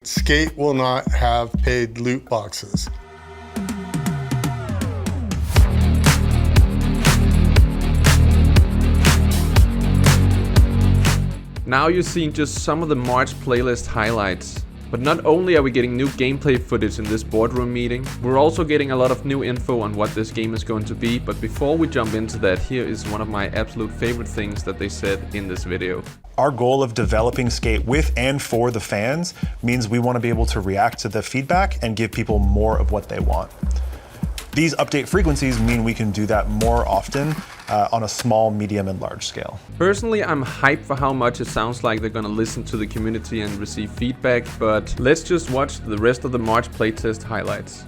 Skate will not have paid loot boxes. Now you've seen just some of the March playlist highlights. But not only are we getting new gameplay footage in this boardroom meeting, we're also getting a lot of new info on what this game is going to be. But before we jump into that, here is one of my absolute favorite things that they said in this video. Our goal of developing Skate with and for the fans means we want to be able to react to the feedback and give people more of what they want. These update frequencies mean we can do that more often on a small, medium, and large scale. Personally, I'm hyped for how much it sounds like they're gonna listen to the community and receive feedback, but let's just watch the rest of the March playtest highlights.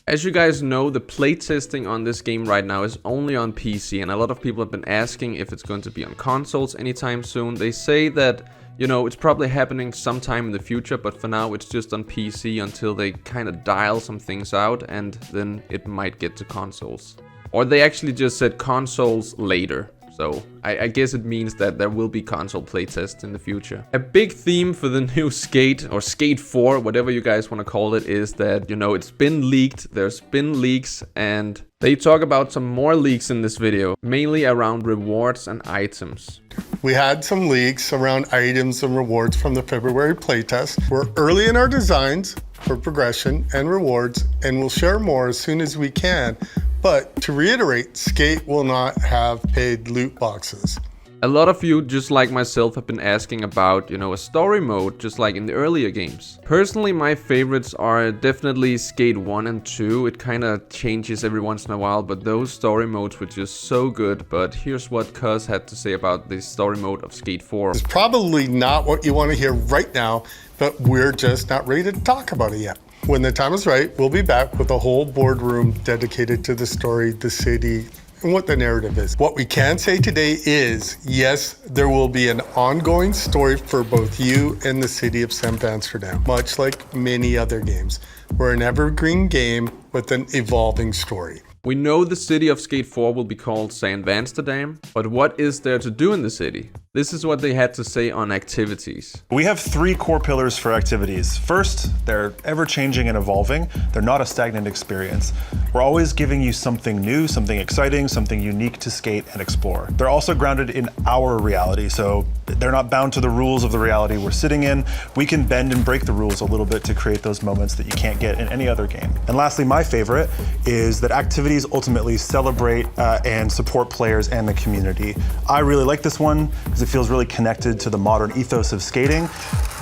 As you guys know, the playtesting on this game right now is only on PC, and a lot of people have been asking if it's going to be on consoles anytime soon. They say that, you know, it's probably happening sometime in the future, but for now it's just on PC until they kind of dial some things out, and then it might get to consoles. Or they actually just said consoles later. So I guess it means that there will be console playtests in the future. A big theme for the new Skate, or Skate 4, whatever you guys want to call it, is that, you know, it's been leaked, there's been leaks, and they talk about some more leaks in this video, mainly around rewards and items. We had some leaks around items and rewards from the February playtest. We're early in our designs for progression and rewards, and we'll share more as soon as we can. But to reiterate, Skate will not have paid loot boxes. A lot of you, just like myself, have been asking about, you know, a story mode, just like in the earlier games. Personally, my favorites are definitely Skate 1 and 2. It kind of changes every once in a while, but those story modes were just so good. But here's what Cuz had to say about the story mode of Skate 4. It's probably not what you want to hear right now, but we're just not ready to talk about it yet. When the time is right, we'll be back with a whole boardroom dedicated to the story, the city, and what the narrative is. What we can say today is, yes, there will be an ongoing story for both you and the city of St. Amsterdam, much like many other games. We're an evergreen game with an evolving story. We know the city of Skate 4 will be called St. Amsterdam, but what is there to do in the city? This is what they had to say on activities. We have 3 core pillars for activities. First, they're ever-changing and evolving. They're not a stagnant experience. We're always giving you something new, something exciting, something unique to skate and explore. They're also grounded in our reality, so they're not bound to the rules of the reality we're sitting in. We can bend and break the rules a little bit to create those moments that you can't get in any other game. And lastly, my favorite is that activities ultimately celebrate and support players and the community. I really like this one because it feels really connected to the modern ethos of skating.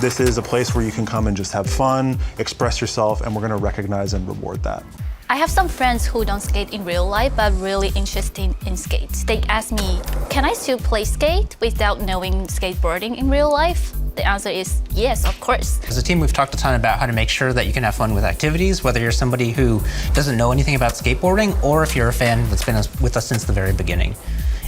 This is a place where you can come and just have fun, express yourself, and we're going to recognize and reward that. I have some friends who don't skate in real life but really interested in skates. They ask me, can I still play skate without knowing skateboarding in real life? The answer is yes, of course. As a team, we've talked a ton about how to make sure that you can have fun with activities, whether you're somebody who doesn't know anything about skateboarding or if you're a fan that's been with us since the very beginning.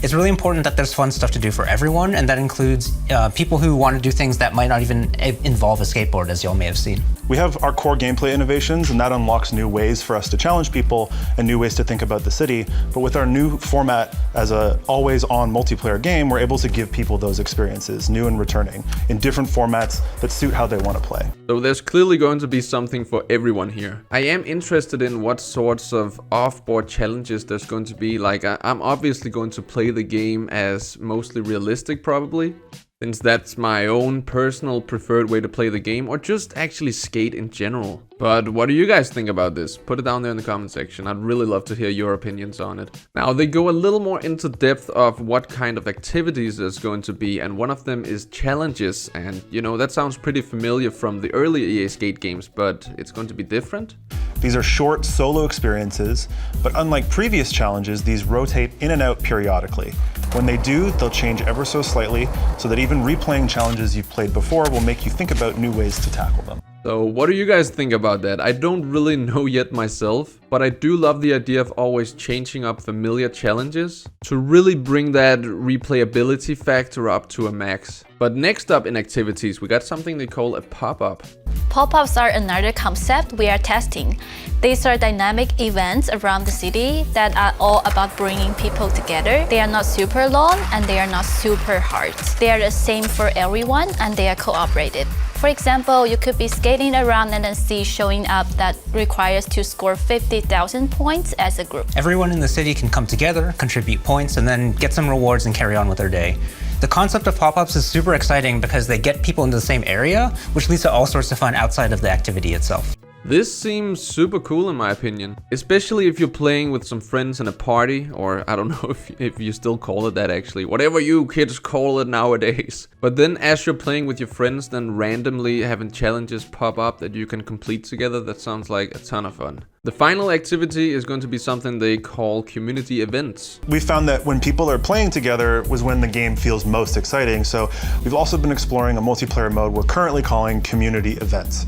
It's really important that there's fun stuff to do for everyone, and that includes people who want to do things that might not even involve a skateboard, as y'all may have seen. We have our core gameplay innovations, and that unlocks new ways for us to challenge people and new ways to think about the city. But with our new format as a always-on multiplayer game, we're able to give people those experiences, new and returning, in different formats that suit how they want to play. So there's clearly going to be something for everyone here. I am interested in what sorts of off-board challenges there's going to be. Like, I'm obviously going to play the game as mostly realistic, probably, since that's my own personal preferred way to play the game, or just actually skate in general. But what do you guys think about this? Put it down there in the comment section. I'd really love to hear your opinions on it. Now, they go a little more into depth of what kind of activities there's going to be, and one of them is challenges. And, you know, that sounds pretty familiar from the early EA Skate games, but it's going to be different? These are short solo experiences, but unlike previous challenges, these rotate in and out periodically. When they do, they'll change ever so slightly, so that even replaying challenges you've played before will make you think about new ways to tackle them. So what do you guys think about that? I don't really know yet myself, but I do love the idea of always changing up familiar challenges to really bring that replayability factor up to a max. But next up in activities, we got something they call a pop-up. Pop-ups are another concept we are testing. These are dynamic events around the city that are all about bringing people together. They are not super long and they are not super hard. They are the same for everyone and they are cooperative. For example, you could be skating around and then see showing up that requires to score 50,000 points as a group. Everyone in the city can come together, contribute points, and then get some rewards and carry on with their day. The concept of pop-ups is super exciting because they get people into the same area, which leads to all sorts of fun outside of the activity itself. This seems super cool in my opinion, especially if you're playing with some friends in a party, or I don't know if you still call it that actually, whatever you kids call it nowadays. But then as you're playing with your friends, then randomly having challenges pop up that you can complete together, that sounds like a ton of fun. The final activity is going to be something they call community events. We found that when people are playing together was when the game feels most exciting, so we've also been exploring a multiplayer mode we're currently calling community events.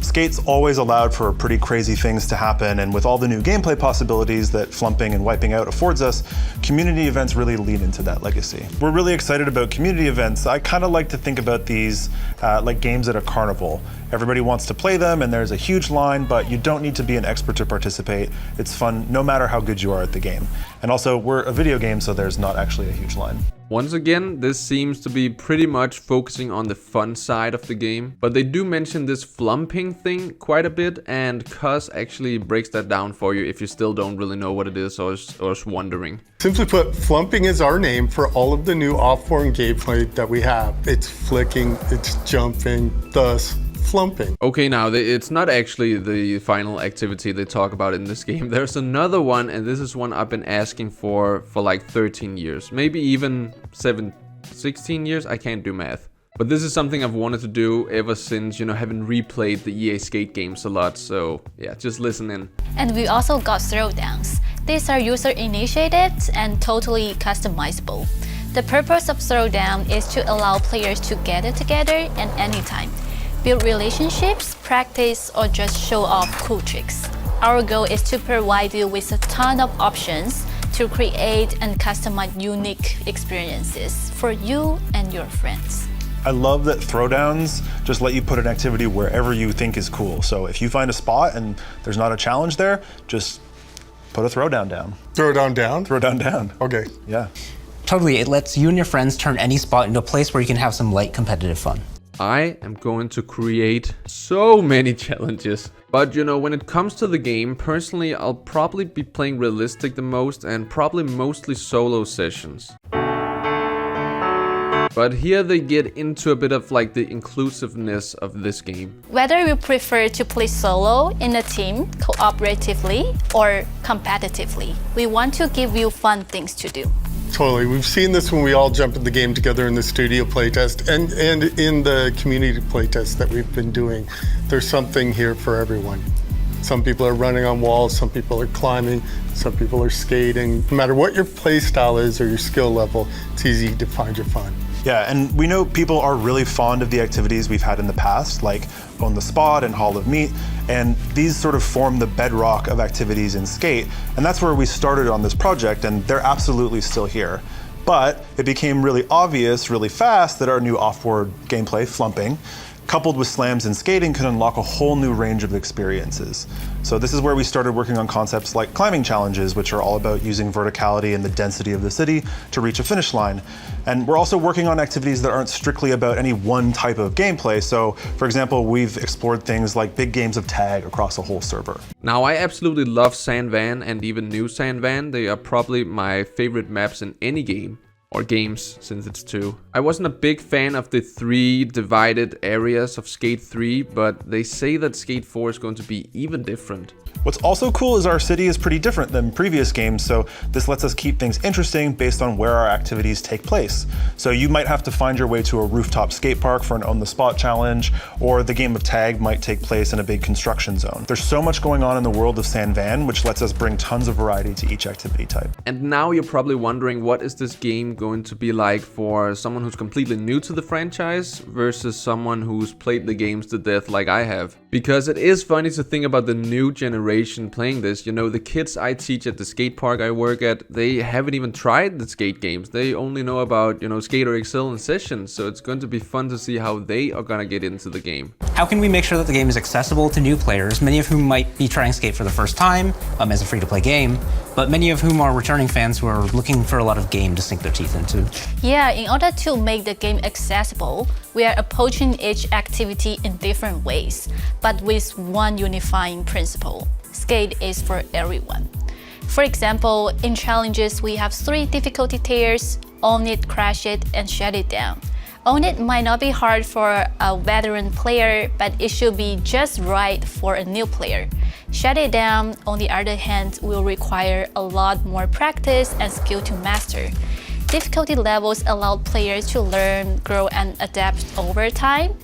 Skate's always allowed for pretty crazy things to happen, and with all the new gameplay possibilities that flumping and wiping out affords us, community events really lean into that legacy. We're really excited about community events. I kind of like to think about these like games at a carnival. Everybody wants to play them and there's a huge line, but you don't need to be an expert to participate. It's fun no matter how good you are at the game. And also, we're a video game, so there's not actually a huge line. Once again, this seems to be pretty much focusing on the fun side of the game, but they do mention this flumping thing quite a bit, and Cuz actually breaks that down for you if you still don't really know what it is or is wondering. Simply put, flumping is our name for all of the new off-board gameplay that we have. It's flicking, it's jumping, thus flumping. Okay, now it's not actually the final activity they talk about in this game. There's another one, and this is one I've been asking for like 13 years, maybe even 16 years. I can't do math. But this is something I've wanted to do ever since, you know, having replayed the EA Skate games a lot. So yeah, just listen in. And we also got throwdowns. These are user-initiated and totally customizable. The purpose of throwdown is to allow players to gather together at any time, build relationships, practice, or just show off cool tricks. Our goal is to provide you with a ton of options to create and customize unique experiences for you and your friends. I love that throwdowns just let you put an activity wherever you think is cool. So if you find a spot and there's not a challenge there, just put a throwdown down. Throwdown down? Throwdown down. Okay. Yeah. Totally, it lets you and your friends turn any spot into a place where you can have some light competitive fun. I am going to create so many challenges. But you know, when it comes to the game, personally, I'll probably be playing realistic the most and probably mostly solo sessions. But here they get into a bit of like the inclusiveness of this game. Whether you prefer to play solo, in a team, cooperatively, or competitively, we want to give you fun things to do. Totally. We've seen this when we all jump in the game together in the studio playtest and in the community playtest that we've been doing. There's something here for everyone. Some people are running on walls, some people are climbing, some people are skating. No matter what your play style is or your skill level, it's easy to find your fun. Yeah, and we know people are really fond of the activities we've had in the past, like On the Spot and Hall of Meat, and these sort of form the bedrock of activities in Skate, and that's where we started on this project, and they're absolutely still here. But it became really obvious really fast that our new off-board gameplay, flumping, coupled with slams and skating, could unlock a whole new range of experiences. So this is where we started working on concepts like climbing challenges, which are all about using verticality and the density of the city to reach a finish line. And we're also working on activities that aren't strictly about any one type of gameplay. So for example, we've explored things like big games of tag across a whole server. Now, I absolutely love San Van and even New San Van. They are probably my favorite maps in any game. Or games, since it's 2. I wasn't a big fan of the 3 divided areas of Skate 3, but they say that Skate 4 is going to be even different. What's also cool is our city is pretty different than previous games, so this lets us keep things interesting based on where our activities take place. So you might have to find your way to a rooftop skate park for an on the spot challenge, or the game of tag might take place in a big construction zone. There's so much going on in the world of San Van, which lets us bring tons of variety to each activity type. And now you're probably wondering, what is this game going to be like for someone who's completely new to the franchise versus someone who's played the games to death like I have? Because it is funny to think about the new generation playing this. You know, the kids I teach at the skate park I work at, they haven't even tried the skate games. They only know about, you know, Skater XL and Sessions. So it's going to be fun to see how they are gonna get into the game. How can we make sure that the game is accessible to new players, many of whom might be trying Skate for the first time as a free-to-play game, but many of whom are returning fans who are looking for a lot of game to sink their teeth into? Yeah, in order to make the game accessible, we are approaching each activity in different ways, but with one unifying principle. Skate is for everyone. For example, in challenges, we have 3 difficulty tiers: Own It, Crash It, and Shut It Down. Own It might not be hard for a veteran player, but it should be just right for a new player. Shut It Down, on the other hand, will require a lot more practice and skill to master. Difficulty levels allow players to learn, grow, and adapt over time.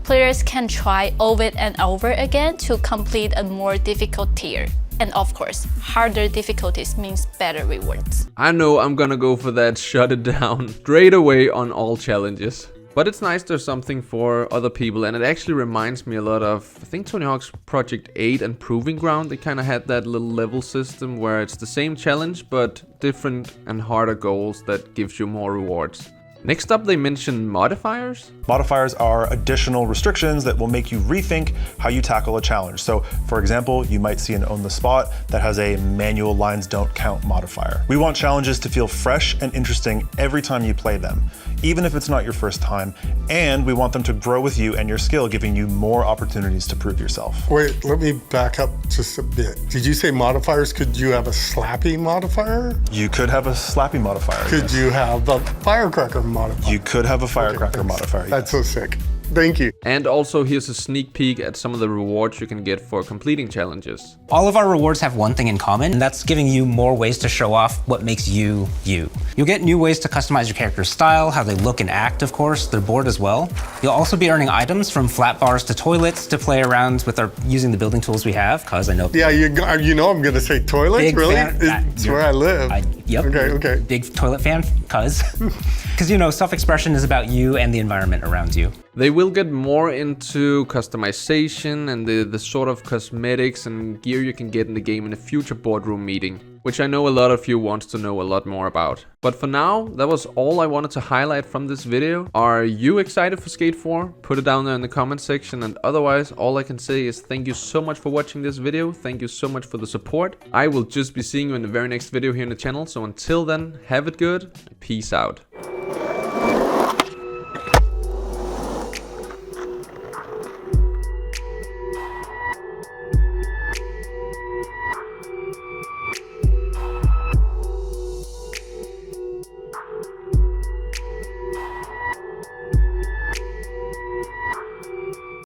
Players can try over and over again to complete a more difficult tier. And of course, harder difficulties means better rewards. I know I'm gonna go for that shut it down straight away on all challenges. But it's nice there's something for other people, and it actually reminds me a lot of, I think, Tony Hawk's Project 8 and Proving Ground. They kind of had that little level system where it's the same challenge but different and harder goals that gives you more rewards. Next up, they mentioned modifiers. Modifiers are additional restrictions that will make you rethink how you tackle a challenge. So, for example, you might see an On the Spot that has a manual lines don't count modifier. We want challenges to feel fresh and interesting every time you play them, even if it's not your first time, and we want them to grow with you and your skill, giving you more opportunities to prove yourself. Wait, let me back up just a bit. Did you say modifiers? Could you have a slappy modifier? You could have a slappy modifier. Could yes. you have a firecracker modifier? You could have a firecracker Okay, modifier. That's so sick. Thank you. And also here's a sneak peek at some of the rewards you can get for completing challenges. All of our rewards have one thing in common, and that's giving you more ways to show off what makes you, you. You'll get new ways to customize your character's style, how they look and act, of course, their board as well. You'll also be earning items from flat bars to toilets to play around with using the building tools we have, cause I know. Yeah, you know I'm gonna say toilets, Big really? fan- It's where I live. Yep. Okay. Big toilet fan, cause you know, self-expression is about you and the environment around you. They will get more into customization and the sort of cosmetics and gear you can get in the game in a future boardroom meeting, which I know a lot of you want to know a lot more about. But for now, that was all I wanted to highlight from this video. Are you excited for Skate 4? Put it down there in the comment section, and otherwise, all I can say is thank you so much for watching this video. Thank you so much for the support. I will just be seeing you in the very next video here on the channel, so until then, have it good, and peace out.